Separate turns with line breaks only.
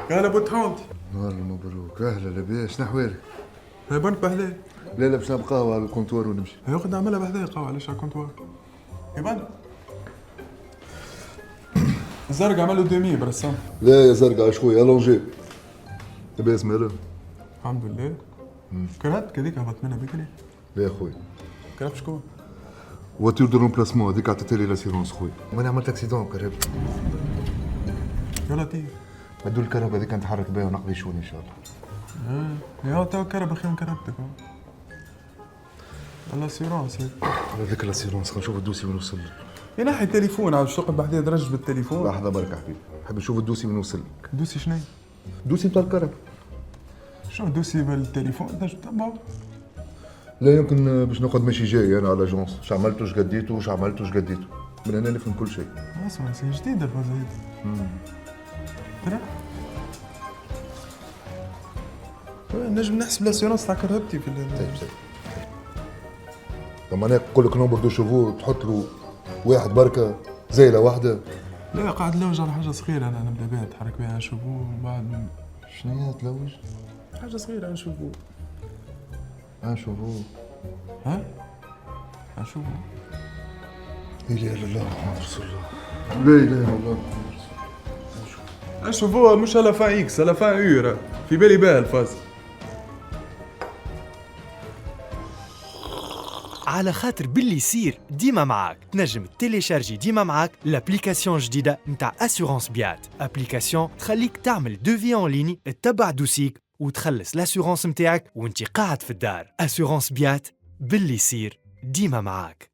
قال ابو تحونتي.
نهار مبروك، اهلا لاباس، نحوالك؟
هاي بنت بحذاي.
لا باش نبقى قهوه على الكونتور ونمشي.
هاي واخد نعملها بحذاي قهوة، علاش على الكونتوار؟ يا بنت الزرق عملوا دومي برسام.
لا يا زرقاء شوي الونجي. لاباس ماله؟
الحمد لله. كرهت كذيك هبط منها بكري.
لا يا خويا،
كرهت شكون؟
فواتور دو رومبلاسمون هذيك عطيتها لي لاسيرونس خويا، وانا عملت اكسيدون كرهبت.
يا لطيف.
هدول الكهرباء هذيك نتحرك بها ونقضي شوني ان شاء الله.
يا تو كرب اخي من كربتك. الاسيرونس هيك.
هذيك لاسيرونس خلينا نشوف الدوسي وين وصل لك.
ينحي التليفون عاد شغل بحذاي درج بالتليفون.
لحظه برك حبيبي، حبيت نشوف الدوسي وين وصل لك.
دوسي شنو؟
الدوسي بتاع الكهرباء.
شنو دوسي بالتليفون؟ درج تبع.
لا يمكن باش نقعد ماشي جاي انا على جونس، اش عملت واش قديته واش عملت واش قديته، من هنا نفهم كل شيء.
اسمع سي جديدة الفازة هيدي. ترى نجم نحسب لاسيونس تاع كرهبتي في
طيب. لما انا نقول لك نمبر دو شوفو تحط له واحد بركه زيله واحده.
لا قاعد نلوج على حاجة صغيرة أنا نبدا بها نتحرك بها نشوفو ومن بعد.
شنو هي تلوج؟
حاجة صغيرة نشوفو.
شوفو.
ها؟ نشوفو.
لا اله الا الله محمد رسول الله. لا اله الا الله محمد رسول الله.
نشوفوها مش على فان اكس على فان يورا في بالي بها الفاز.
على خاطر باللي يصير ديما معاك تنجم تيليشارجي ديما معاك لابليكاسيون جديدة نتاع اسيورونس بيات. ابليكاسيون تخليك تعمل دوفي اون ليني، تتبع دوسيك وتخلص لاسيورونس نتاعك وانت قاعد في الدار. اسيورونس بيات باللي يصير ديما معاك.